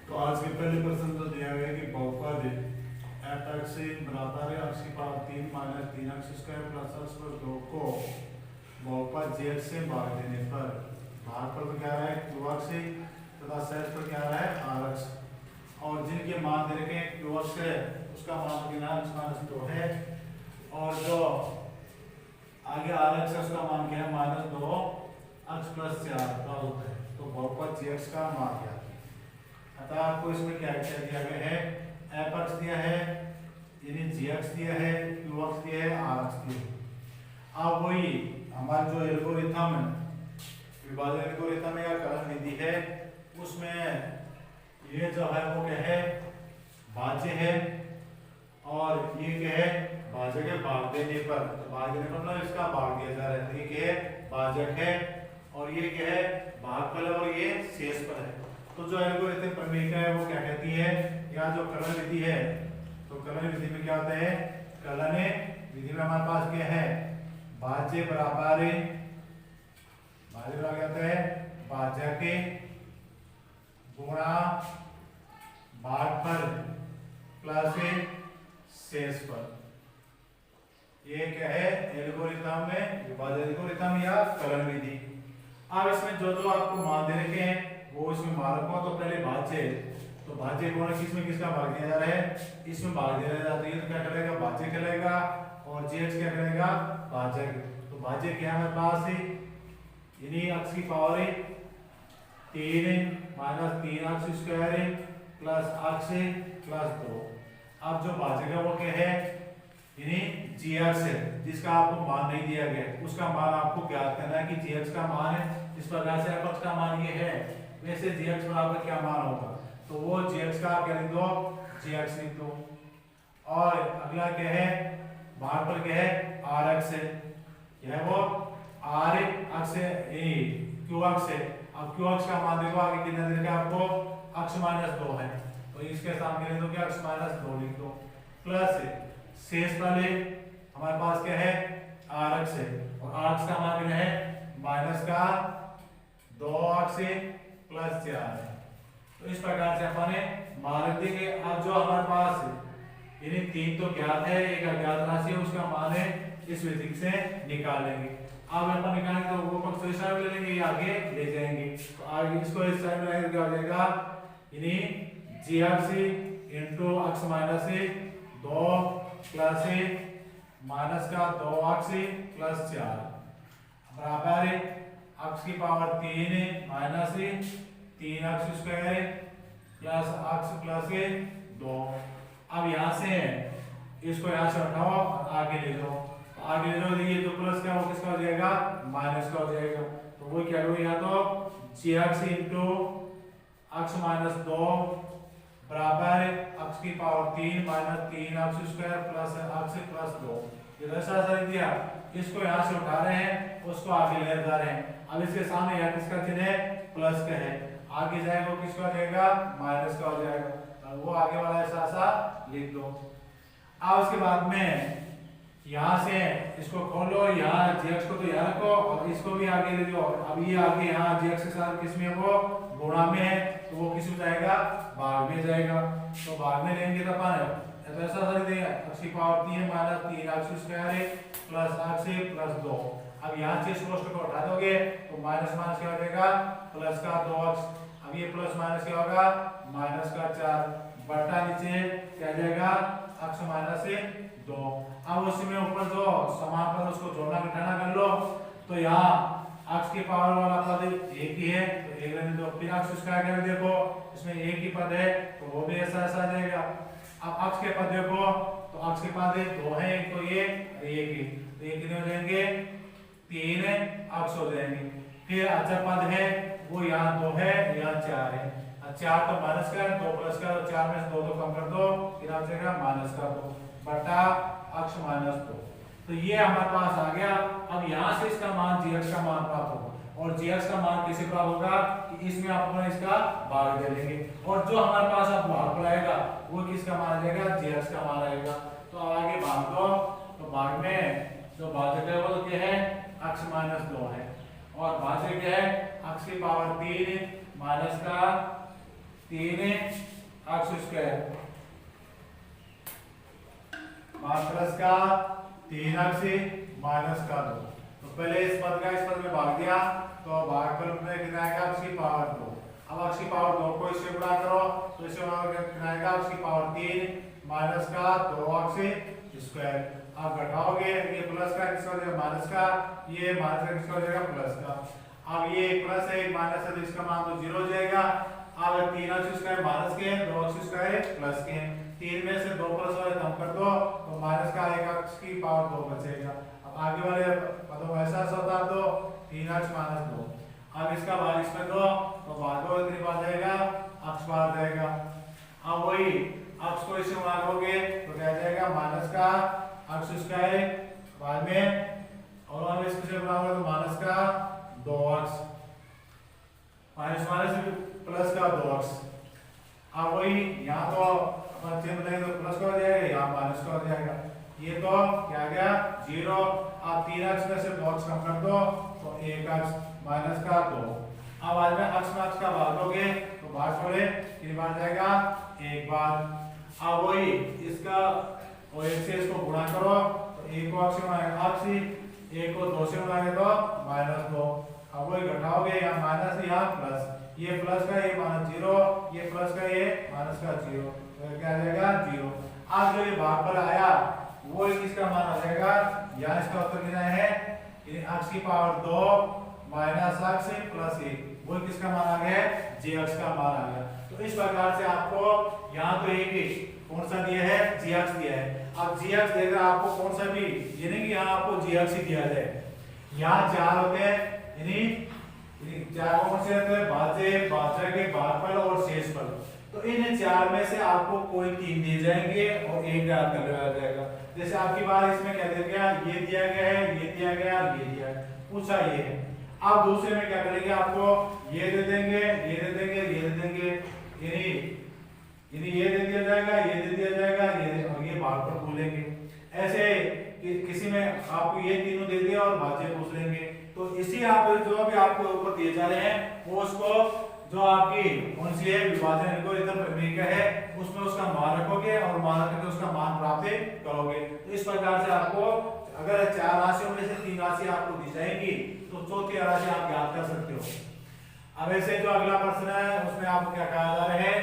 तो आज के पहले प्रश्न तो दिया गया कि बहुपद एफ एक्स बराबर है एक्स की power 3 minus 3x square plus x plus 2 को बहुपद z से भाग देने पर भागफल पर क्या रहा है qx तथा शेष पर क्या रहा है rx और जिनके मान दे रखे हैं qx है उसका मान कितना x माइनस 2 है और जो आगे rx है उसका मान क्या है माइनस 2x प्लस 4 प्राप्त होता है। तो बहुपद gx का मान क्या है अतः आपको इसमें क्या क्या दिया गया है एफ एक्स दिया है यानी जी एक्स दिया है क्यू एक्स दिया है आर एक्स दिया है। अब वही हमारा जो एल्गोरिथम विभाजन एल्गोरिथम या कलन विधि है उसमें ये जो है वो क्या है भाज्य है और ये क्या है भाजक है भाग देने पर तो भाग देने पर मतलब इसका भाग दिया जा रहा है। ये क्या है भाजक है और ये क्या है भागफल है और ये शेष पर है। तो जो एल्गोरिथम प्रमेय है वो क्या कहती है या जो कलन विधि है तो कलन विधि में क्या होता है कलन विधि में हमारे पास क्या है भाज्य बराबर क्या होता है भाजक गुणा भागफल प्लस शेष पर। ये क्या है एल्गोरिथम में विभाजन एल्गोरिथम या कलन विधि। अब इसमें जो जो आपको मान दे रखे हैं वो इसमें मान रखो। तो पहले भाज्य तो भाज्य गुणा किसमें किसका भाग दिया जा रहा है इसमें भाग दिया जा रहा है तो क्या करेगा भाज्य कहलाएगा और जीएक्स क्या करेगा भाजक। तो भाज्य क्या है हमारे पास यानी x की power 3 minus 3x square plus x plus 2। अब जो भाजक है वो क्या है यानी जीएक्स है जिसका आपको मान नहीं दिया गया उसका मान आपको ज्ञात करना है कि जीएक्स का मान है इस प्रकार से f का मान ये है वैसे gx बराबर क्या मान होगा तो वो gx का आप क्या लिख दो gx लिख दो। और अगला क्या है भागफल क्या है rx है यह वो rx है qx है। अब qx का मान देखो आगे कितना दे रखा है आपको x माइनस 2 है तो इसके सामने लिख दो क्या x माइनस 2 लिख दो प्लस शेष वाले हमारे पास क्या है rx है और rx का मान कितना है माइनस का 2x प्लस 4 है। तो इस प्रकार से अपने मान देंगे। अब जो हमारे पास यानी 3 तो ज्ञात है एक अज्ञात राशि है उसका मान है इस विधि से निकालेंगे। अब अपन निकालेंगे तो वो पक्ष इस साइड ले लेंगे ये आगे ले जाएंगे तो आगे इसको इस साइड में लाएंगे क्या हो जाएगा यानी gx into x minus 2 plus minus का 2x प्लस 4 बराबर x की power 3 minus 3x square plus x plus 2। अब यहाँ से इसको यहाँ से उठाओ आगे ले जाओ आगे ले जाओ ये जो प्लस क्या हो किसका हो जाएगा माइनस का हो जाएगा। तो वो क्या लो यहाँ तो gx इनटू x माइनस 2 बराबर x की power 3 minus 3x square plus x plus 2। ये ऐसा दिया इसको यहाँ से उठा रहे हैं उसको आगे ले जा रहे हैं। अब इसके सामने यहाँ किसका चिन्ह है प्लस का है आगे जाएगा वो किसका हो जाएगा माइनस का हो जाएगा तो वो आगे वाला ऐसा ऐसा लिख दो। अब उसके बाद में यहाँ से इसको खोलो यहाँ gx को तो यहाँ रखो और इसको भी आगे ले जाओ। अब ये आगे यहाँ gx के साथ किसमें वो गुणा में है तो वो किस में जाएगा भाग में जाएगा। तो भाग में लेंगे तो अपन तो ऐसा कर देंगे x की power 3 minus 3x square plus x plus 2। अब यहाँ से इस कोष्ठक को उठा दोगे तो माइनस माइनस क्या हो जाएगा प्लस का 2x। अब ये प्लस माइनस क्या होगा माइनस का 4 बटा नीचे क्या जाएगा x माइनस 2। अब उसमें ऊपर जो समापन उसको जोड़ना घटाना कर लो तो यहाँ x की पावर वाला पद एक ही है तो एक रहने दो फिर x स्क्वायर कर देखो इसमें एक ही पद है तो वो भी ऐसा ऐसा आ जाएगा। अब x के पद देखो तो x के पद 2 है एक तो ये एक ही तो ये कितने हो जाएंगे 3 x हो जाएंगे। फिर अचर पद है वो यहाँ 2 है यहाँ 4 है 4 तो माइनस का 2 प्लस का 4 में से 2 तो कम कर दो फिर आ जाएगा माइनस का 2 बटा x माइनस 2। तो ये हमारे पास आ गया। अब यहाँ से इसका मान gx का मान प्राप्त होगा और gx का मान किसे प्राप्त होगा कि इसमें अपन इसका भाग दे देंगे और जो हमारे पास अब भाग आएगा वो किसका मान आ जाएगा gx का मान आएगा। तो आगे भाग दो तो भाग में जो भाजक है वो क्या है x माइनस 2 है और भाजक क्या है x की पावर 3 माइनस का 3 अक्स स्क्वायर प्लस का 3 अक्स माइनस का 2। तो पहले इस पद का इस पद में भाग दिया तो भागफल में कितना आएगा अक्स की पावर 2। अब अक्स की पावर 2 को इससे गुणा करो तो इससे गुणा करके कितना आएगा अक्स की पावर 3 माइनस का 2 अक्स स्क्वायर। अब घटाओगे ये प्लस का किसका हो जाएगा माइनस का, ये माइनस का किसका हो जाएगा प्लस का। अब ये प्लस है एक माइनस है तो इसका मान तो 0 हो जाएगा। अब 3 अक्स स्क्वायर माइनस के 2 अक्स स्क्वायर प्लस के 3 में से 2 प्लस वाले कम कर दो तो माइनस का एक अक्स की पावर 2 बचेगा। अब आगे वाले पदों में ऐसा होता तो 3 अक्स माइनस 2। अब इसका भाग इसमें दो तो भागो इतनी बात जाएगा अक्स बाहर जाएगा। अब वही अक्स को इससे गुणा करोगे तो क्या जाएगा माइनस का अक्स स्क्वायर बाद में और हम इससे गुणा करोगे तो माइनस का 2 अक्स माइनस माइनस प्लस का 2 अक्स। अब वही यहाँ तो अपन चेंज करेंगे तो प्लस का हो जाएगा यहाँ माइनस का हो जाएगा। ये तो क्या गया 0। आप 3 अक्स में से 2 अक्स कम कर दो तो 1 अक्स माइनस का 2। अब आज में अक्स का भाग दोगे तो भाग छोड़े कितनी बार जाएगा एक बार। अब वही इसका और 1 से इसको गुणा करो तो 1 को अक्स में अक्स 1 को 2 से गुणा तो माइनस 2। अब वही घटाओगे यहाँ माइनस यहाँ प्लस, ये प्लस का ये माइनस 0, ये प्लस का ये माइनस का 0 तो क्या आ जाएगा 0। अब जो ये भागफल आया वो किसका मान आ जाएगा, यहाँ इसका उत्तर कितना है अक्स की पावर 2 माइनस अक्स प्लस 1 वो किसका मान आ गया जी अक्स का मान आ गया। तो इस प्रकार से आपको यहाँ तो एक कौन सा दिया है जी अक्स दिया है। अब जी अक्स देकर आपको कौन सा भी ये नहीं कि यहाँ आपको जी अक्स ही दिया जाए, यहाँ 4 होते हैं यानी 4 कौन से होते हैं भाज्य भाज्य के भागफल और शेषफल। तो इन 4 में से आपको कोई 3 दिए जाएंगे और एक याद कर लिया जाएगा। जैसे आपकी बात इसमें क्या दिया गया ये दिया गया है ये दिया गया और ये दिया है पूछा ये है। अब दूसरे में क्या करेंगे आपको ये दे देंगे ये दे देंगे ये दे देंगे यानी ये दे दिया जाएगा ये दे दिया जाएगा ये और ये भागफल भूलेंगे। ऐसे किसी में आपको ये तीनों दे दिया और भाज्य पूछ लेंगे। तो इसी आप जो भी आपको ऊपर दिए जा रहे हैं वो उसको जो आपकी कौन सी है विभाजन एल्गोरिथम प्रक्रिया है उसमें उसका मान रखोगे और मान रख के उसका मान प्राप्त करोगे। तो इस प्रकार से आपको अगर 4 राशियों में से 3 राशि आपको दी जाएंगी तो चौथी राशि आप याद कर सकते हो। अब ऐसे जो अगला प्रश्न है उसमें आपको क्या कहा जा रहा है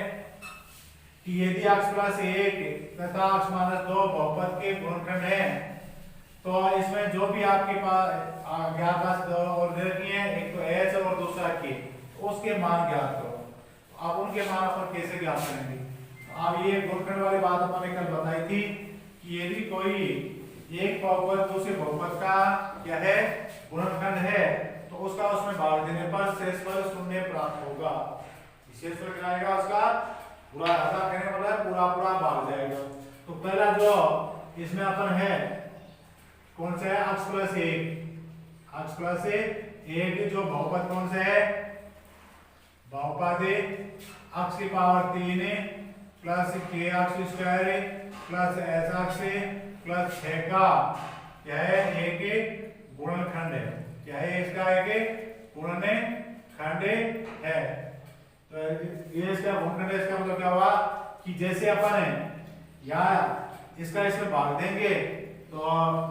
कि यदि x प्लस 1 तथा x माइनस 2 बहुपद के गुणनखंड है तो इसमें जो भी आपके पास ज्ञात और दे रखी है एक तो h और दूसरा k उसके मान ज्ञात करो। अब उनके मान अपन कैसे ज्ञात करेंगे। अब ये गुणनखंड वाली बात अपन ने कल बताई थी कि यदि कोई एक बहुपद दूसरे बहुपद का क्या है गुणनखंड है तो उसका उसमें भाग देने पर शेषफल शून्य प्राप्त होगा। शेषफल क्या आएगा उसका पूरा आधा कहने वाला है पूरा पूरा भाग जाएगा। तो पहला जो इसमें अपन है कौन सा है x प्लस 1 जो बहुपद कौन सा है बहुपद x की power 3 plus k x square plus s x plus 6 का क्या है एक गुणनखंड है। क्या है इसका एक गुणनखंड है। तो ये इसका गुणनखंड है। इसका मतलब क्या हुआ कि जैसे अपन है यहाँ इसका इसमें भाग देंगे तो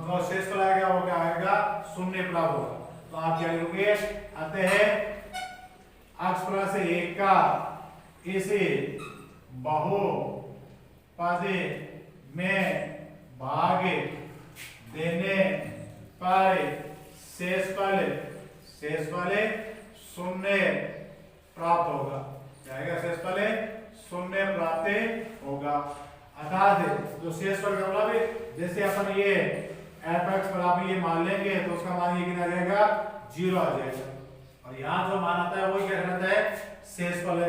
जो शेषफल आएगा वो क्या आएगा शून्य प्राप्त होगा। तो आप क्या लिखोगे अतः x प्लस 1 का इसे बहुपद में भाग देने पर शेषफल शून्य प्राप्त होगा। क्या शेषफल शून्य प्राप्त होगा। अर्थात जो शेषफल का मतलब जैसे अपन ये f(x) बराबर ये मान लेंगे तो उसका मान ये कितना आ जाएगा 0 आ जाएगा। और यहाँ जो मान आता है वही क्या कहलाता है शेषफल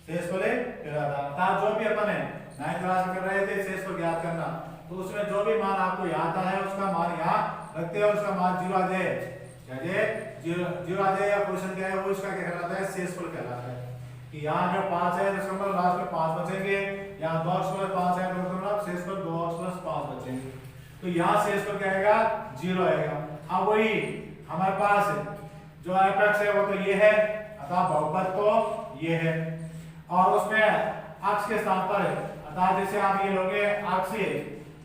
कहलाता है। अर्थात जो भी अपन है 9th क्लास में कर रहे थे शेषफल ज्ञात करना तो उसमें जो भी मान आपको यहाँ आता है उसका मान यहाँ रखते हैं उसका मान 0 आ जाए क्या जीरो आ जाए या क्वेश्चन क्या है वो इसका क्या कहलाता है शेषफल कहलाता है। कि यहाँ अगर 5 है तो इसका मतलब लास्ट में 5 बचेंगे, यहाँ 2x प्लस 5 है तो मतलब शेषफल 2x प्लस 5 बचेंगे। तो यहाँ शेषफल क्या आएगा 0 आएगा। अब वही हमारे पास जो f(x) है वो तो ये है अतः बहुपद तो ये है। और उसमें अक्ष के स्थान पर अर्थात जैसे आप ये लोगे अक्ष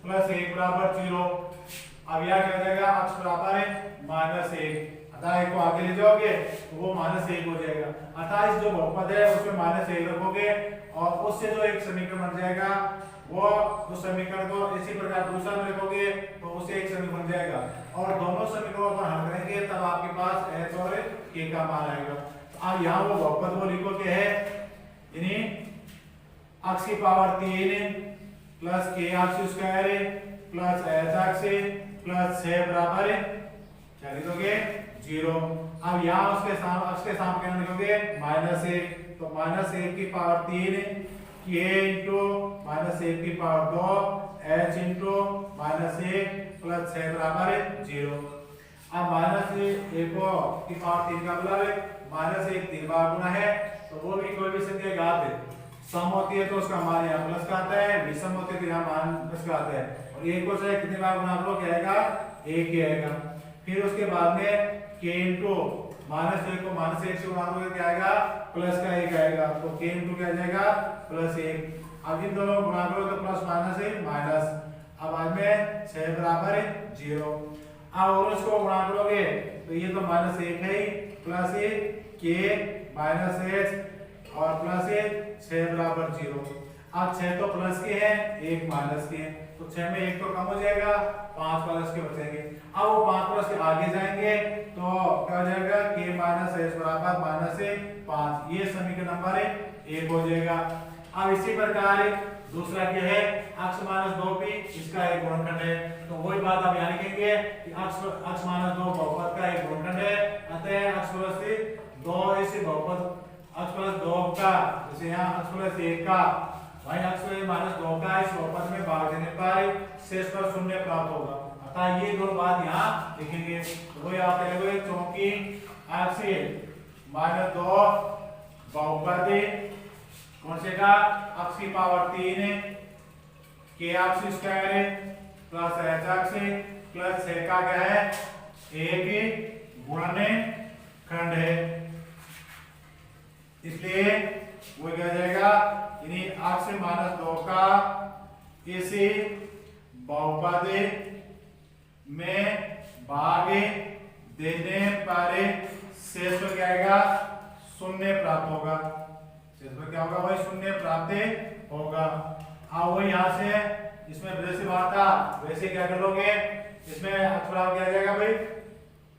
प्लस 1 बराबर 0, अब यह क्या हो जाएगा अक्ष बराबर है -1, अर्थात एक को आगे ले जाओगे तो वो -1 हो जाएगा, अर्थात इस जो बहुपद है उसमें -1 रखोगे और उससे जो एक समीकरण बन जाएगा वो उस समीकरण को इसी प्रकार दूसरा में लिखोगे तो उससे एक समीकरण बन जाएगा और दोनों समीकरणों को हल करेंगे तब आपके पास h और k का मान आएगा। तो अब यहाँ वो बहुपद वो लिखो क्या है, यानी x की power 3 plus k x square plus h x plus 6 बराबर है क्या लिखोगे 0। अब यहाँ उसके सामने x के सामने क्या लिखोगे -1, तो -1 की पावर 3 k इंटू -1 की पावर 2 h इंटू -1 प्लस 6 बराबर 0। अब -1 की पावर 3 का मतलब -1 3 बार गुना है तो वो भी कोई भी संख्या घात सम होती है तो उसका मान यहाँ प्लस का आता है, विषम होती है तो यहाँ मान प्लस का आता है और एक को चाहे कितने बार गुना करो क्या आएगा 1 ही आएगा। फिर उसके बाद में k इंटू -1 को -1 से गुना करोगे क्या आएगा प्लस का 1 आएगा, तो k इंटू क्या जाएगा +1। अब इन दोनों को गुणा करो तो प्लस माइनस है माइनस, अब बाद में 6 बराबर है 0। अब और इसको गुणा करोगे तो ये तो -1 है प्लस k -h और प्लस 6 बराबर 0। अब 6 तो प्लस के हैं 1 माइनस के हैं तो 6 में 1 तो कम हो जाएगा 5 प्लस के बचेंगे। अब वो 5 प्लस के आगे जाएंगे तो क्या हो जाएगा k -h बराबर -5, ये समीकरण नंबर 1 हो जाएगा। अब इसी प्रकार दूसरा क्या है x -2p, इसका एक गुणनखंड है तो वही बात आप यहाँ लिखेंगे कि x -2 बहुपद का एक गुणनखंड है, अतः x + 2 इस बहुपद x + 2 का जैसे यहाँ x + 1 का वही x -2 का इस बहुपद में भाग देने पर शेष पर 0 प्राप्त होगा, अतः ये दोनों बात यहाँ लिखेंगे। तो वही आप लिखोगे क्योंकि x -2 बहुपद कौन से का x की power 3 k x square plus h x plus 6 का क्या है एक गुणनखंड है, इसलिए वो क्या जाएगा यानी x -2 का इसी बहुपद में भाग देने पर शेष पर क्या आएगा 0 प्राप्त होगा, शेष पर क्या होगा भाई 0 प्राप्त होगा। अब वो यहाँ से इसमें जैसे बात था वैसे क्या कर लोगे, इसमें अक्षरा क्या आ जाएगा भाई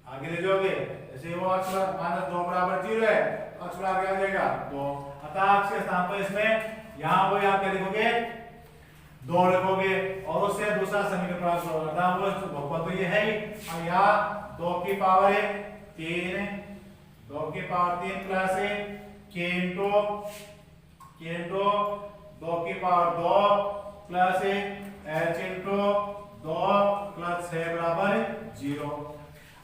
आगे ले जाओगे, जैसे वो अक्षरा -2 बराबर 0 है तो अक्षरा क्या आ जाएगा 2, अतः अक्ष के स्थान पर इसमें यहाँ वो आप क्या लिखोगे 2 लिखोगे और उससे दूसरा समीकरण प्राप्त होगा, अतः वो बहुपद तो ये है ही। अब यहाँ 2 की पावर 3 प्लस k इंटू 2 की power 2 plus h into 2 plus 6 बराबर 0।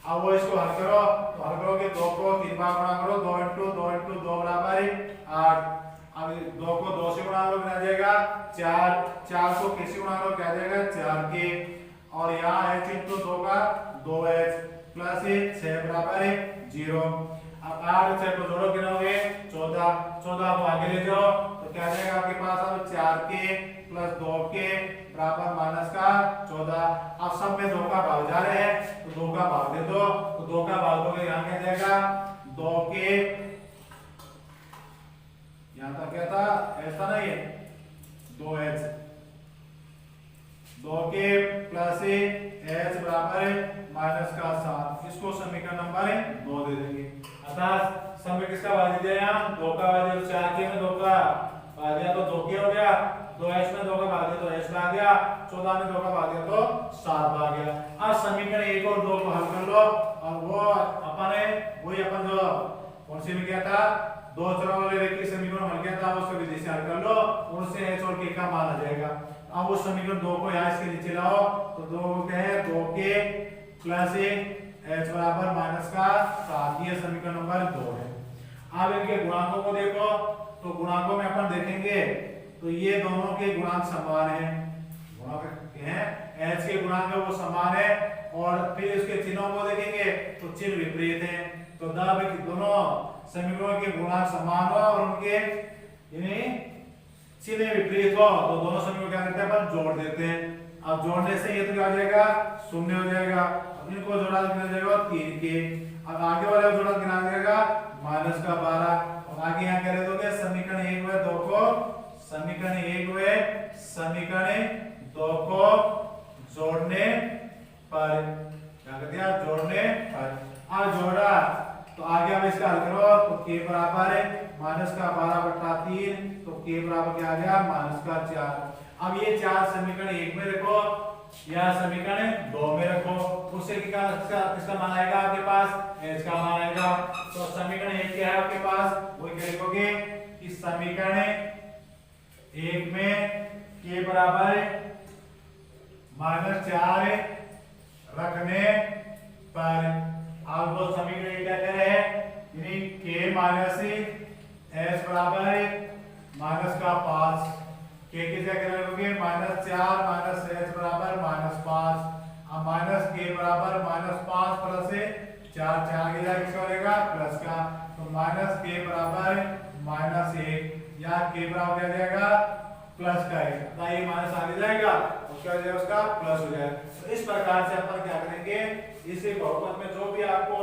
अब वो इसको हल करो तो हल करोगे 2 को 3 बार गुणा करो 2 इंटू 2 बराबर 8। अब 2 को 2 से गुणा करो क्या जाएगा 4 को किससे गुणा करो क्या जाएगा 4 के और यहाँ h इंटू 2 का 2h प्लस 6 बराबर 0। अब 8 से तो जोड़ो गिनोगे 14 को आगे ले जाओ तो क्या जाएगा आपके पास अब 4k प्लस 2k बराबर माइनस का 14। अब सब में 2 का भाग जा रहे हैं तो 2 का भाग दे दो, तो 2 का भाग दोगे यहाँ क्या जाएगा 2k, यहाँ तक क्या था ऐसा नहीं है 2h, 2k प्लस h बराबर माइनस का 7, इसको समीकरण नंबर 2 दे देंगे। अर्थात समय किसका भाग दिया यहाँ 2 का भाग दिया तो 4k में 2 का भाग दिया तो 2k हो गया, 2h में 2 का भाग दिया तो h भाग गया, 14 में 2 का भाग दिया तो 7 भाग गया। अब समीकरण 1 और 2 को हल कर लो और वो अपन जो कौन सी में किया था 2 चरों वाले रेखीय समीकरण हल किया था उसको विधि से हल कर लो, उनसे h और k का मान आ जाएगा। अब उस समीकरण 2 को यहाँ इसके नीचे लाओ तो 2 क्या है 2k प्लस h बराबर माइनस का 7, ये समीकरण नंबर 2 है। अब इनके गुणांकों को देखो तो गुणांकों में अपन देखेंगे तो ये दोनों के गुणांक समान हैं, गुणांक हैं h के गुणांक वो समान है और फिर इसके चिन्हों को देखेंगे तो चिन्ह विपरीत हैं, तो दोनों समीकरणों के गुणांक समान हो और उनके यानी चिन्ह विपरीत हो तो दोनों समीकरण क्या करते हैं अपन जोड़ देते हैं। अब जोड़ने से ये तो क्या हो जाएगा शून्य हो जाएगा, अब इनको जोड़ा कितना हो जाएगा 3 के, अब आगे वाले जोड़ा कितना हो जाएगा -12 और आगे यहाँ क्या लिख दोगे समीकरण 1 व 2 को समीकरण 1 व समीकरण 2 को जोड़ने पर क्या कर दिया जोड़ने पर अब जोड़ा तो आगे अब इसका हल करो तो k बराबर है -12/3 तो k बराबर क्या आ गया -4। अब ये चार समीकरण 1 में रखो या समीकरण 2 में रखो, उससे क्या किसका मान आएगा आपके पास h का मान आएगा। तो समीकरण 1 क्या है आपके पास वो क्या लिखोगे कि समीकरण 1 में k बराबर -4 रखने पर आप वो समीकरण क्या कह रहे हैं यानी k माइनस s बराबर -5 k की जगह रखोगे -4 माइनस h बराबर -5 अब माइनस k बराबर -5 प्लस 4 4 की जगह किसका रहेगा प्लस का तो माइनस k बराबर -1 या k बराबर क्या जाएगा प्लस का है तो ये माइनस आगे जाएगा उसका हो जाएगा उसका प्लस हो जाएगा। तो इस प्रकार से अपन क्या करेंगे इसे बहुपद में जो भी आपको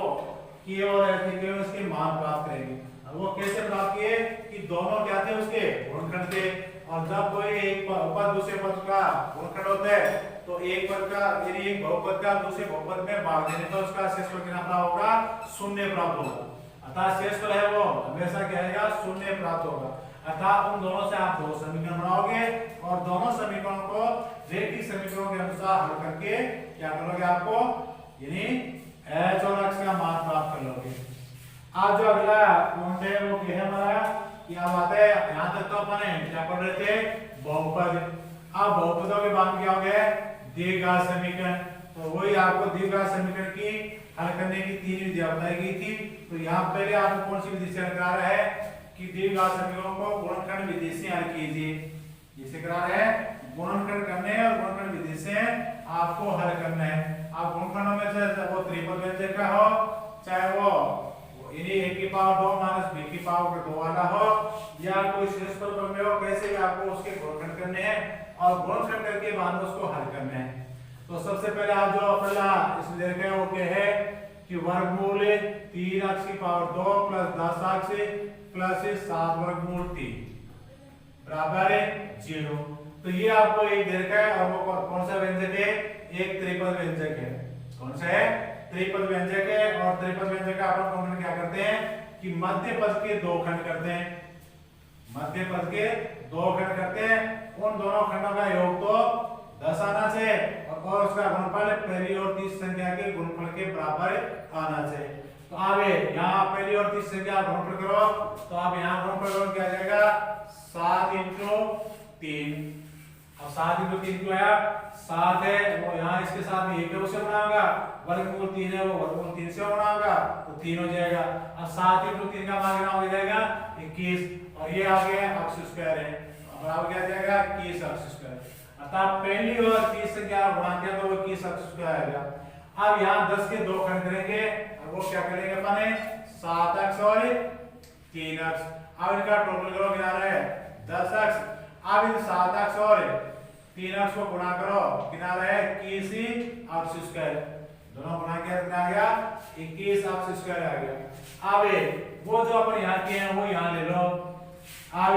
k और s दिखे उसके मान प्राप्त करेंगे। अब वो कैसे प्राप्त किए कि दोनों क्या थे उसके गुणनखंड थे और जब कोई एक पद दूसरे पद का गुणनखंड होता है तो एक पद का यानी एक बहुपद का दूसरे बहुपद में भाग देने पर उसका शेषफल कितना प्राप्त होगा शून्य प्राप्त होगा। अतः शेषफल है वो हमेशा क्या रहेगा शून्य प्राप्त होगा। अतः उन दोनों से आप दो समीकरण बनाओगे और दोनों समीकरणों को रैखिक समीकरणों के अनुसार हल करके क्या करोगे आपको यानी h और x का मान प्राप्त कर लोगे। अब जो अगला पॉइंट है वो क्या है हमारा कि अब आते हैं यहाँ तक तो अपन क्या पढ़ रहे थे बहुपद। अब बहुपदों के बाद क्या हो गया द्विघात समीकरण, तो वही आपको द्विघात समीकरण की हल करने की 3 विधियां बताई गई थी। तो यहाँ पहले आपको कौन सी विधि से हल करा रहा है कि द्विघात समीकरणों को गुणनखंड विधि से हल कीजिए। जिसे करा रहा है गुणनखंड करने और गुणनखंड विधि से आपको हल करना है। आप गुणनखंडों में से वो त्रिपद व्यंजक का हो चाहे वो यानी a की पावर 2 माइनस b की पावर 2 वाला हो या कोई शेषफल पर में हो कैसे भी आपको उसके गुणनखंड करने हैं और गुणनखंड करके बाद उसको हल करना है। तो सबसे पहले आप जो पहला इसमें दे रखे हैं वो क्या है कि वर्गमूल 3x की पावर 2 प्लस 10x प्लस 7 वर्गमूल 3 बराबर 0। तो ये आपको एक दे रखा है और वो कौन सा व्यंजक है एक त्रिपद व्यंजक है। कौन सा है त्रिपद व्यंजक है और त्रिपद व्यंजक का अपन कॉमन क्या करते हैं कि मध्य पद के दो खंड करते हैं। मध्य पद के दो खंड करते हैं उन दोनों खंडों का योग तो 10 आना चाहिए और उसका गुणनफल पहली और तीसरी संख्या के गुणनफल के बराबर आना चाहिए। तो आप यहाँ पहली और तीसरी संख्या गुणनफल करो तो आप यहाँ गुणनफल करो क्या जाएगा 7 × 3। अब 7 × 3 क्यों आया 7 है वो यहाँ इसके साथ में 1 है उसे बना होगा वर्गमूल 3 है वो वर्गमूल 3 से बना होगा तो 3 हो जाएगा। अब 7 × 3 का मान कितना हो जाएगा 21 और ये आ गया x स्क्वायर है बराबर क्या जाएगा 21x स्क्वायर। अतः पहली और तीसरी संख्या गुणा किया तो वो 21x स्क्वायर आएगा। अब यहाँ 10 के दो खंड करेंगे और वो क्या करेंगे अपने 7x और 3x। अब इनका टोटल करो कितना आ रहा है 10x। अब इन 7x और 3x को गुणा करो कितना आ रहा है 21x स्क्वायर। दोनों गुणा किया कितना आ गया 21x स्क्वायर आ गया। अब वो जो अपन यहाँ किए हैं वो यहाँ ले लो। अब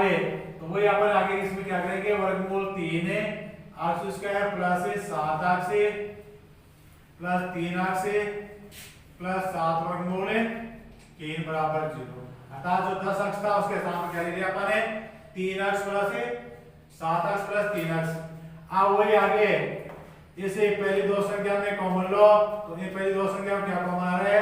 तो वही अपन आगे इसमें क्या करेंगे वर्गमूल 3 x square plus 7x plus 3x plus 7 वर्गमूल 3 बराबर 0। अतः जो 10x था उसके सामने क्या ले लिया अपन ने 3x plus 7x plus 3x। अब वही आगे इसे पहली दो संख्या में कॉमन लो तो ये पहली दो संख्या में क्या कॉमन आ रहा है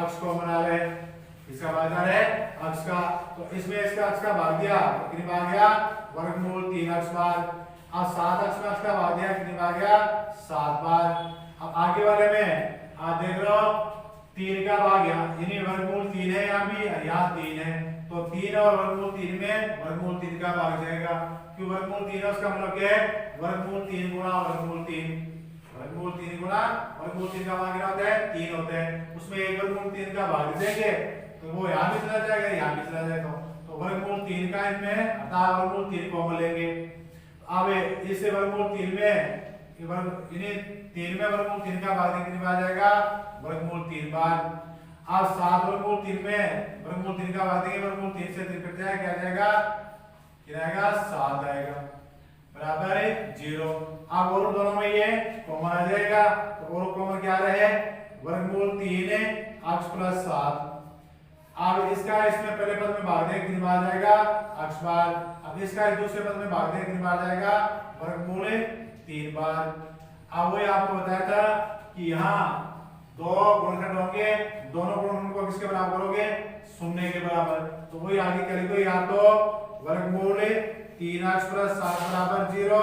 x कॉमन आ रहा है इसका भाग आ रहा है x का। तो इसमें इसका x का भाग दिया तो कितनी भाग गया वर्गमूल 3x बार। अब 7x में x का भाग दिया कितनी भाग गया 7 बार। अब आगे वाले में आप देख लो 3 का भाग यानी वर्गमूल 3 है यहाँ भी यहाँ 3 है तो 3 और वर्गमूल 3 में वर्गमूल 3 का भाग जाएगा क्योंकि वर्गमूल 3 है उसका मतलब क्या है वर्गमूल 3 गुणा वर्गमूल 3। वर्गमूल 3 गुणा वर्गमूल 3 का भाग कितना होता है 3 होता है उसमें एक वर्गमूल 3 का भाग देंगे तो वो यहाँ भी चला जाएगा यहाँ भी चला जाएगा तो तो वर्गमूल 3 का इसमें अतः वर्गमूल 3 कॉमन लेंगे। अब इससे वर्गमूल 3 में इन्हें 3 में वर्गमूल 3 का भाग कितनी बार जाएगा, वर्गमूल 3 बार। अब 7 वर्गमूल 3 में वर्गमूल 3 का भाग देंगे, वर्गमूल 3 से 3 कट जाएगा, क्या जाएगा, क्या आएगा, 7 आएगा, बराबर है 0। अब और दोनों में ये कॉमन आ जाएगा, तो और कॉमन क्या रहे, वर्गमूल 3 x प्लस 7। अब इसका इसमें पहले पद में भाग देंगे कितनी बार जाएगा, x बार। अब इसका दूसरे पद में भाग देंगे कितनी बार जाएगा, वर्गमूल 3 बार। अब वही आपको बताया था कि यहाँ दो गुणनखंड होंगे, दोनों गुणनखंड को किसके बराबर करोगे, शून्य के बराबर। तो वही आगे करेंगे, या तो वर्गमूल 3x प्लस 7 बराबर 0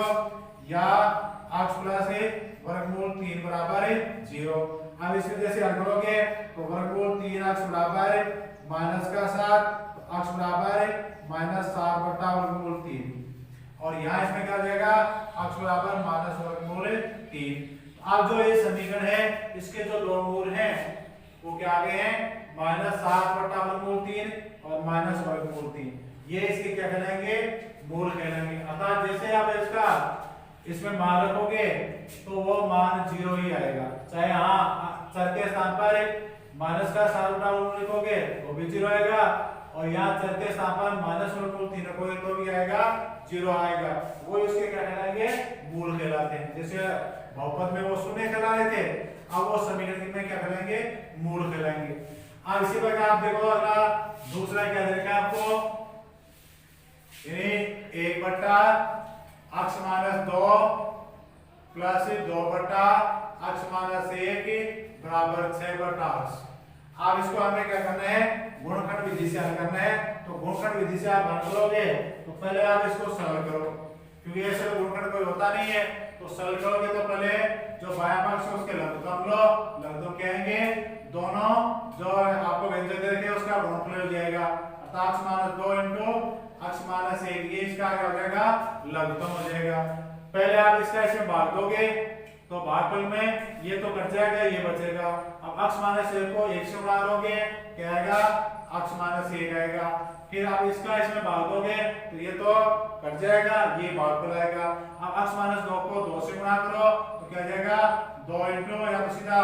या x प्लस वर्गमूल 3 बराबर 0। अब इसके जैसे हल करोगे तो वर्गमूल 3x बराबर माइनस का 7, तो x बराबर माइनस 7 बटा वर्गमूल 3, और यहाँ इसमें क्या हो जाएगा, x बराबर माइनस वर्गमूल 3। अब जो ये समीकरण है इसके जो दो मूल हैं वो क्या आ गए हैं, माइनस 7 बटा वर्गमूल 3 और माइनस वर्गमूल 3। ये इसके क्या कहलाएंगे, मूल कहलाएंगे। अतः जैसे आप इसका इसमें मान रखोगे तो वो मान 0 ही आएगा, चाहे हाँ चर के स्थान पर माइनस का 7 बटा वर्गमूल लिखोगे तो भी 0 आएगा, और यहाँ चर के स्थान पर माइनस वर्गमूल 3 रखोगे तो भी आएगा 0 आएगा। वो इसके क्या कहलाएंगे, मूल कहलाते हैं। जैसे बहुपद में वो शून्य कहला रहे थे, अब वो समीकरण में क्या कहलाएंगे, मूल कहलाएंगे। अब इसी प्रकार आप देखो अगला दूसरा क्या देगा आपको, 1 बटा x माइनस 2 प्लस 2 बटा x माइनस 1 बराबर 6 बटा x। अब इसको हमें क्या करना है, गुणनखंड विधि से हल करना है। तो गुणनखंड विधि से आप हल करोगे तो पहले आप इसको सरल करो, क्योंकि ऐसे गुणनखंड कोई होता नहीं है। तो सरल करोगे तो पहले जो बायां पक्ष है उसके लघुत्तम लो, लघुत्तम कहेंगे दोनों जो आपको व्यंजक दे रखे उसका गुणनफल हो जाएगा, अर्थात x minus 2 into x minus 1, ये इसका क्या हो जाएगा, लघुत्तम हो जाएगा। पहले आप इसका इसमें भाग दोगे तो भागफल में ये तो कट जाएगा, ये बचेगा। अब x माइनस 1 को 1 से गुणा करोगे क्या आएगा, x माइनस 1 आएगा। फिर आप इसका इसमें भाग दोगे तो ये तो कट जाएगा, ये भागफल आएगा। अब x माइनस 2 को 2 से गुणा करो तो क्या जाएगा, 2 इंटू या तो सीधा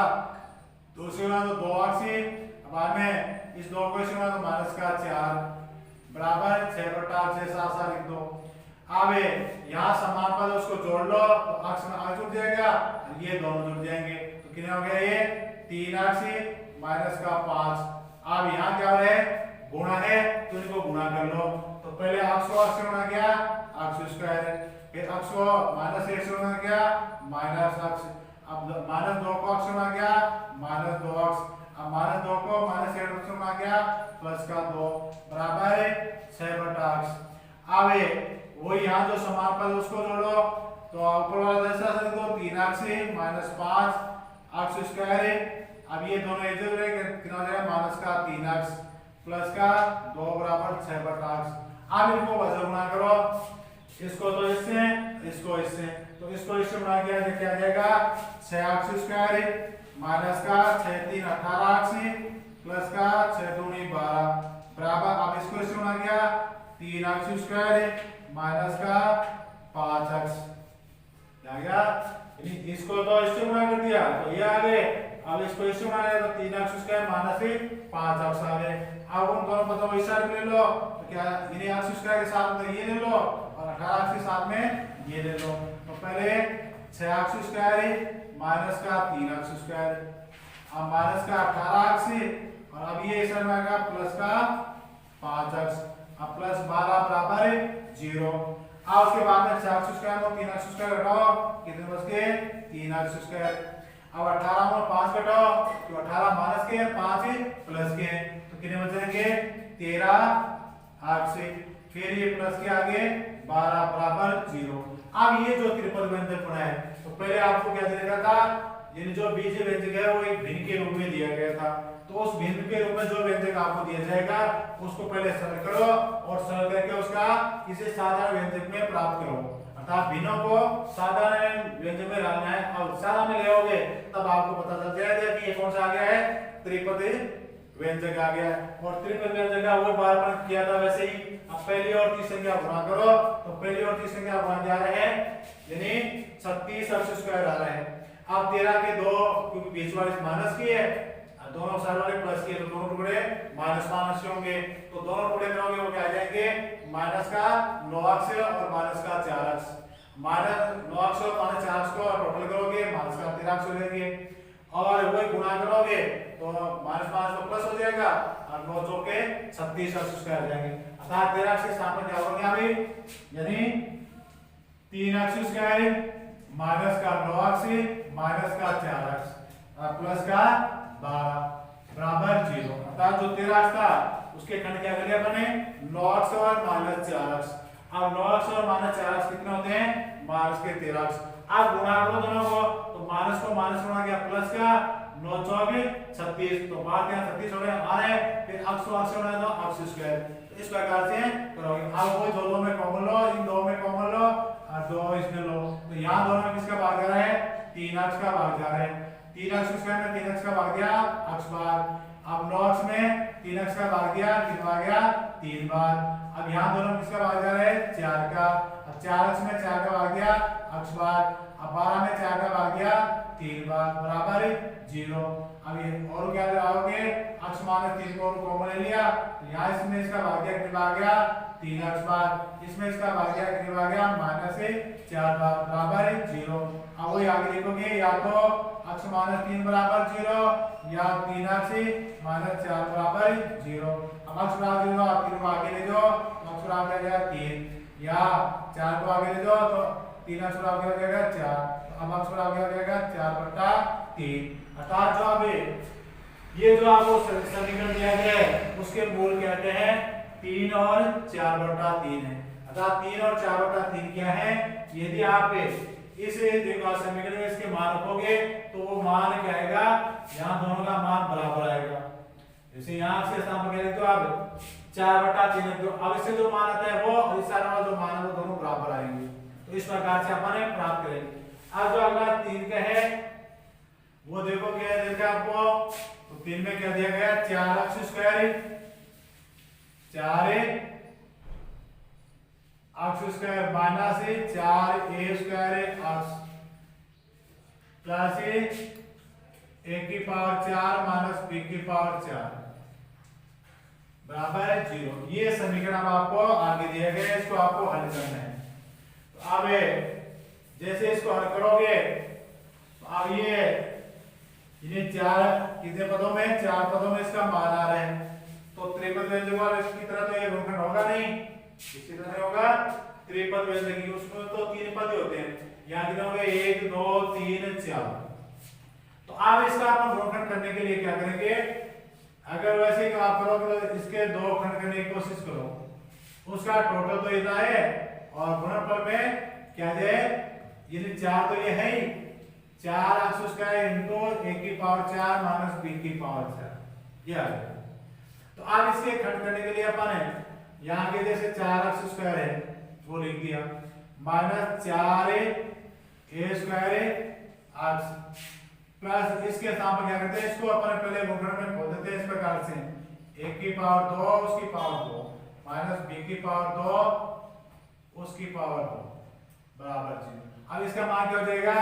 2 से गुणा तो 2x, बाद में इस 2 को से गुणा तो माइनस का 4 बराबर 6 बटा 6 7 7 लिख दो। अब यहाँ समान पद उसको जोड़ लो तो x में x जुड़ जाएगा, ये दोनों जुड़ जाएंगे, तो कितने हो गया, ये 3x माइनस का 5। अब यहाँ क्या हो रहा है, गुणा है तो इनको गुणा कर लो। तो पहले x को x से गुणा किया x स्क्वायर, फिर x को माइनस 1 से गुणा किया माइनस x, अब माइनस 2 को x से गुणा किया माइनस 2x, अब माइनस 2 को माइनस 1 से गुणा किया प्लस का 2 बराबर 6 बटा x। अब वो यहाँ जो समान पद उसको जोड़ो तो ऊपर वाला जैसा लिख दो 3x माइनस 5 x स्क्वायर। अब ये दोनों एक जगह रहेंगे, कितना हो जाएगा, माइनस का 3x प्लस का 2 बराबर 6 बटा x। अब इनको वजन गुणा करो, इसको तो इससे, इसको इससे, तो इसको इससे गुणा किया तो क्या जाएगा, 6x स्क्वायर माइनस का 6 3 18x प्लस का 6 2 12 बराबर, अब इसको इससे गुणा किया 3x स्क्वायर माइनस का 5x आ गया। इसको तो इससे गुणा कर दिया तो ये आ गए, अब इसको इससे गुणा किया तो 3x स्क्वायर माइनस 5x आ गए। अब उन दोनों पदों को इस साइड ले लो तो क्या, इन्हें x स्क्वायर के साथ में ये ले लो और 18x के साथ में ये ले लो। तो पहले 6x स्क्वायर माइनस का 3x स्क्वायर, अब माइनस का 18x, और अब ये इस साइड में आएगा प्लस का 5x, अब प्लस 12 बराबर 0। अब उसके बाद में 6x स्क्वायर और 3x स्क्वायर घटाओ, कितने बच गए, 3x स्क्वायर। अब 18 में 5 घटाओ तो 18 माइनस के 5 प्लस के, तो कितने बचेंगे, 13x, फिर ये प्लस के आगे 12 बराबर 0। अब ये जो त्रिपद व्यंजक बना है तो पहले आपको क्या दिया गया था, यानी जो बीज व्यंजक है वो एक भिन्न के रूप में दिया गया था। तो उस भिन्न के रूप में जो व्यंजक आपको दिया जाएगा उसको पहले सरल करो और सरल करके उसका किसी साधारण व्यंजक में प्राप्त करो, अर्थात भिन्नों को साधारण व्यंजक में डालना है। और साधारण में ले आओगे तब आपको पता चल जाएगा कि ये कौन सा आ गया है, त्रिपद व्यंजक आ गया। और त्रिपद व्यंजक का वो बार बार किया था वैसे ही। अब पहली और तीसरी संख्या गुणा करो तो पहली और तीसरी संख्या गुणा क्या आ रहे हैं, यानी 36 x स्क्वायर आ रहा है। अब 13 के दो, क्योंकि बीच वाली माइनस की है, दोनों साइड वाले प्लस की है, तो दोनों टुकड़े माइनस माइनस होंगे। तो दोनों टुकड़े करोगे वो क्या आ जाएंगे, माइनस का 9x और माइनस का 4x। माइनस 9x और माइनस 4x को टोटल करोगे माइनस का 13x हो जाएंगे। और वही गुणा करोगे तो माइनस माइनस तो प्लस हो जाएगा और 9 चौके 36 x स्क्वायर आ जाएंगे। अर्थात 13x के स्थान पर क्या हो गया अभी, यानी 3x स्क्वायर माइनस का 9x माइनस का 4x प्लस का 12 बराबर 0। अर्थात जो 13x था उसके खंड क्या कर लिया अपने, 9x और माइनस 4x। अब 9x और माइनस 4x कितने होते हैं, माइनस के 13x। अब गुणा करो दोनों को तो माइनस को माइनस गुणा किया प्लस का 9 चौके 36, तो बाहर क्या 36 हो गए आ रहे, फिर x को x होना है तो x स्क्वायर। तो इस प्रकार से करोगे। अब वो दो में कॉमन लो, इन दो में कॉमन लो और दो इसमें लो, तो यहाँ दोनों में किसका भाग जा रहा है, 3x का भाग जा रहा है। 3x स्क्वायर में 3x का भाग दिया x बार। अब 9x में 3x का भाग दिया, कितना आ गया 3 बार। अब यहाँ दोनों में किसका भाग जा रहा है, 4 का। अब 4x में 4 का भाग दिया x बार। अब 12 में 4 का भाग दिया 3 बार बराबर 0। अब ये और क्या लगाओगे, x माइनस 3 को कॉमन ले लिया, तो यहाँ इसमें इसका भाग दिया कितना आ गया 3x बार, इसमें इसका भाग दिया कितना आ गया माइनस 4 बार बराबर 0। अब वही आगे लिखोगे, या तो x माइनस 3 बराबर 0 या 3x माइनस 4 बराबर 0। अब x बराबर 0 आप 3 को आगे ले जाओ तो x बराबर आ जाएगा 3, या 4 को आगे ले जाओ तो 3x बराबर हो जाएगा 4। अब x बराबर हो जाएगा 4/3। अर्थात जो अब ये जो आपको समीकरण दिया गया है उसके मूल कहते हैं 3 और 4/3 है। अर्थात 3 और 4/3 क्या है, यदि आप इस समीकरण में इसके मान रखोगे तो वो मान क्या आएगा, यहाँ दोनों का मान बराबर आएगा। जैसे यहाँ से स्थान पर क्या लिखते हो आप 4/3 लिखते हो। अब इससे जो मान आता है वो और इस सारा वाला जो मान है वो दोनों बराबर आएंगे। तो इस प्रकार से अपन प्राप्त करेंगे। अब जो अगला 3 का है वो देखो क्या है आपको, तो 3 में क्या दिया गया 4x square 4x square minus 4a square x plus a की पावर 4 माइनस b की पावर 4 बराबर 0। ये समीकरण अब आपको आगे दिया गया है, इसको आपको हल करना है। तो अब जैसे इसको हल करोगे तो अब ये 4 कितने पदों में, 4 पदों में इसका मान आ रहा है। तो त्रिपद व्यंजक वाला इसकी तरह तो ये गुणनखंड होगा नहीं, इसी तरह होगा त्रिपद व्यंजक, उसमें तो 3 पद होते हैं। यहाँ कितने होंगे 1 2 3 4। तो अब इसका अपन गुणनखंड करने के लिए क्या करेंगे, अगर वैसे आप करोगे तो इसके 2 खंड करने की कोशिश करो, उसका टोटल तो इतना है और गुणनफल में क्या है, ये 4 तो ये है ही 4x स्क्वायर इनटू a की पावर 4 माइनस b की पावर 4 ये आ गया। तो अब इसके खंड करने के लिए अपन यहाँ के जैसे 4x स्क्वायर है वो लिख दिया minus 4a square x plus इसके स्थान पर क्या करते हैं, इसको अपन पहले गुणनखंड में खोल देते हैं इस प्रकार से, a की पावर 2 उसकी पावर 2 माइनस b की पावर 2 उसकी पावर 2 बराबर 0। अब इसका मान क्या हो जाएगा,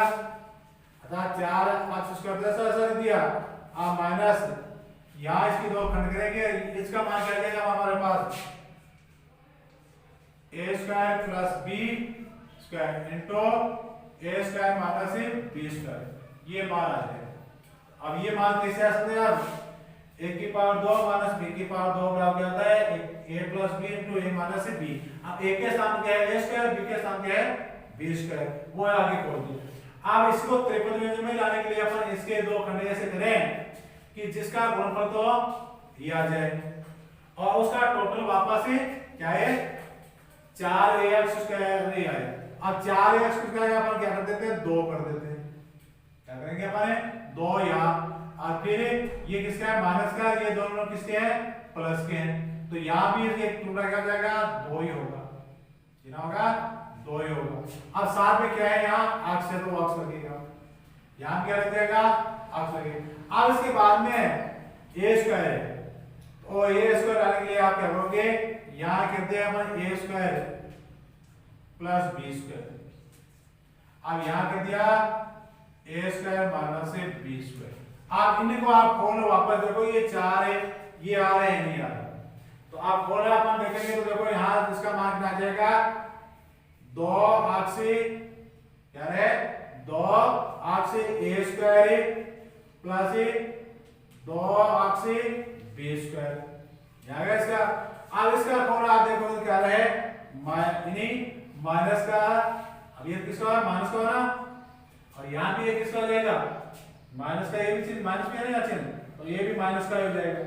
अर्थात 4x स्क्वायर ऐसा दिया अब माइनस यहाँ इसकी 2 खंड करेंगे, इसका मान क्या जाएगा हमारे पास a square plus b square into a square minus b square, ये मान आ जाएगा। अब ये मान कैसे आ सकते हैं, अब a की पावर 2 माइनस b की पावर 2 बराबर क्या होता है a plus b into a minus b। अब a के स्थान क्या है a स्क्वायर, b के स्थान क्या है b स्क्वायर, वो आगे खोल दिया। अब इसको त्रिपद व्यंजक में लाने के लिए अपन इसके 2 खंड ऐसे करें कि जिसका गुणनफल तो ये आ जाए और उसका टोटल वापस क्या है 4ax स्क्वायर नहीं आए। अब 4ax स्क्वायर अपन क्या कर देते हैं 2 कर देते हैं, क्या करेंगे अपन 2 यहाँ और फिर ये किसका है माइनस का, ये दोनों किसके हैं प्लस के हैं, तो यहाँ भी एक टुकड़ा क्या जाएगा 2 ही होगा, कितना होगा 2 ही होगा। अब साथ में क्या है यहाँ x है तो x लगेगा, यहाँ क्या लग जाएगा x लगेगा। अब इसके बाद में a स्क्वायर है और ए स्क्वायर आने के लिए आप क्या करोगे, यहां कहते हैं अपन ए स्क्वायर प्लस बी स्क्वायर। अब यहां कर दिया ए स्क्वायर माइनस बी स्क्वायर। आप इनको आप खोलो वापस, देखो ये 4 है, ये आ रहे हैं नहीं आ रहे, तो आप खोलो अपन देखेंगे तो देखो यहां इसका मान क्या आ जाएगा, 2 आक्षी क्या है 2 आक्षी ए स्क्वायर प्लस 2 आक्षी बी स्क्वायर जाएगा इसका। अब इसका खोलो आप देखो तो क्या रहे माइनस का, अब ये किसका माइनस का ना, और यहां भी ये किसका हो जाएगा माइनस का, ये भी चीज माइनस में रहेगा चिन्ह, तो ये भी माइनस का हो जाएगा।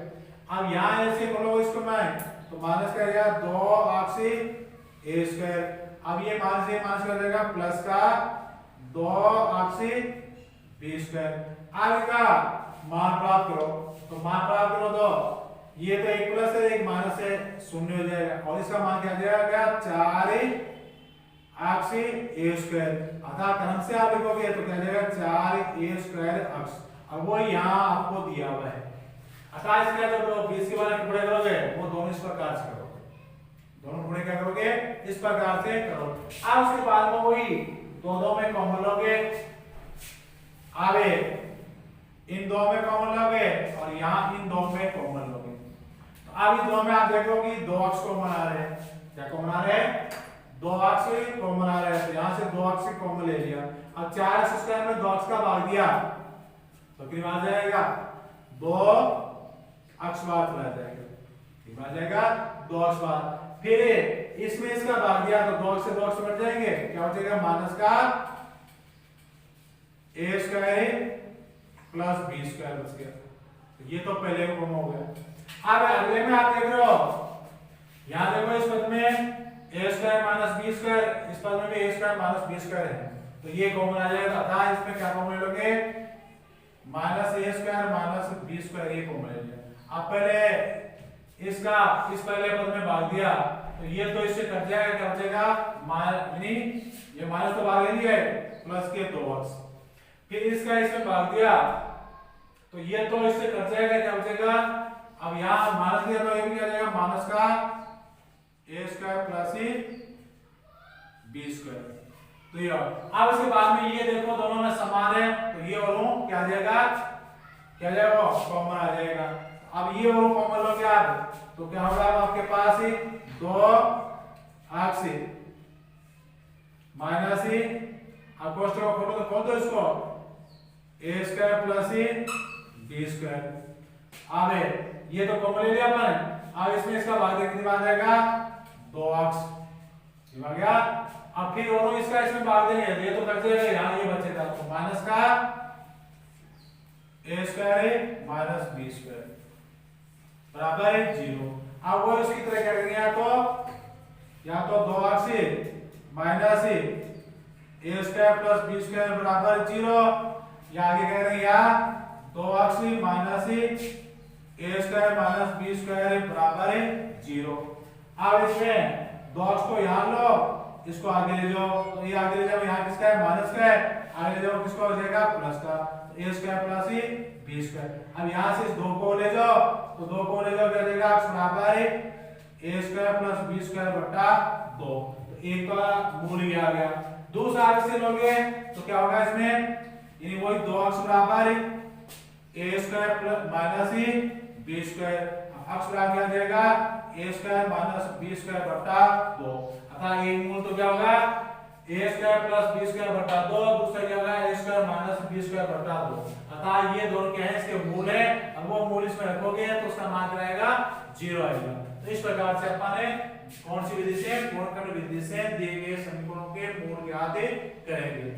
अब यहां ऐसे खोलो इसको मैं, तो माइनस का रहेगा 2 आक्षी ए स्क्वायर, अब ये माइनस का हो जाएगा प्लस का 2 आक्षी बी स्क्वायर। अब का मान प्राप्त करो, तो मान प्राप्त करो तो ये तो एक प्लस है एक माइनस है, शून्य हो जाएगा, और इसका मान क्या जाएगा 4 आक्षी ए स्क्वायर, अतः क्रम से आप लिखोगे तो क्या जाएगा 4 ए स्क्वायर अक्ष, अब वो यहाँ आपको दिया हुआ है। अतः इसका जो 20 के वाले टुकड़े करोगे वो दोनों इस प्रकार से करोगे, दोनों टुकड़े क्या करोगे इस प्रकार से करोगे। अब उसके बाद में वही दो में कॉमन लोगे, आगे इन दो में कॉमन लोगे और यहाँ इन दो में कॉमन लोगे, तो अब इन दो में आप देखो कि 2 अक्ष कॉमन आ रहे हैं, क्या कॉमन आ रहे हैं 2 अक्ष कॉमन आ रहे हैं, तो यहाँ से 2 अक्ष कॉमन ले लिया। अब 4 अक्ष स्क्वायर में 2 अक्ष का भाग दिया तो कितना आ जाएगा 2 अक्ष बाद आ जाएगा, कितना आ जाएगा 2 अक्ष बाद। फिर इसमें इसका भाग दिया तो 2 अक्ष से 2 अक्ष कट जाएंगे, क्या हो जाएगा माइनस का ए स्क्वायर प्लस बी स्क्वायर बच गया, तो ये तो पहले कॉमन हो गया। अब अगले में आप देख रहे हो, यहां देखो इस पद में ए स्क्वायर माइनस बी स्क्वायर, इस पद में भी ए स्क्वायर माइनस बी स्क्वायर है, तो ये कॉमन आ जाएगा, अतः इसमें क्या कॉमन लोगे माइनस ए स्क्वायर माइनस बी स्क्वायर, ये कॉमन ले लिया। अब पहले इसका इस पहले पद में भाग दिया तो ये तो इससे कट जाएगा, क्या बचेगा ये माइनस तो भाग नहीं है प्लस के 2 अक्ष, फिर इसका इसमें भाग दिया तो ये तो इससे कट जाएगा, क्या बचेगा अब यहाँ माइनस दिया तो ये भी क्या जाएगा माइनस का ए स्क्वायर प्लस बी स्क्वायर। तो ये अब इसके बाद में ये देखो दोनों में समान है, तो ये और क्या जाएगा कॉमन आ जाएगा। अब ये और कॉमन लो क्या तो क्या होगा आपके पास 2 अक्ष माइनस अब कोष्ठक को खोलो तो खोल दो इसको ए स्क्वायर प्लस बी स्क्वायर। अब ये तो कॉमन ले लिया अपन, अब इसमें इसका भाग कितनी बार जाएगा 2 अक्ष आ गया। अब फिर दोनों इसका इसमें भाग देंगे, ये तो कट जाएगा, यहाँ ये बचेगा, तो माइनस का ए स्क्वायर माइनस बी स्क्वायर बराबर है 0। अब वो इसकी तरह क्या करेंगे, या तो 2 अक्ष माइनस ए स्क्वायर प्लस बी स्क्वायर बराबर 0, या आगे कह रहे हैं या 2 अक्ष माइनस ए स्क्वायर माइनस बी स्क्वायर बराबर 0। अब इसमें 2 अक्ष को यहाँ लो, इसको आगे ले जाओ, तो ये आगे ले जाओ, यहाँ किसका है माइनस का है, आगे ले जाओ किसको हो जाएगा प्लस का, तो ए स्क्वायर प्लस बी स्क्वायर। अब यहाँ से इस 2 को ले जाओ, तो 2 को ले जाओ क्या जाएगा बराबर a square plus b square बटा 2, तो एक का मूल ही आ गया। दूसरा आगे से लोगे तो क्या होगा इसमें, यानी वही 2 अक्ष बराबर a square plus minus b square, अक्ष बराबर आ जाएगा a square minus b square बटा 2, अतः एक मूल तो क्या होगा a square plus b square बटा 2, दूसरा क्या होगा a square minus b square बटा 2, अतः ये दोनों क्या है इसके मूल है। अब वो मूल इसमें रखोगे तो उसका मान रहेगा 0 आएगा। तो इस प्रकार से अपन ने कौन सी विधि से, पूर्णखंड विधि से दिए गए समीकरणों के मूल ज्ञात करेंगे।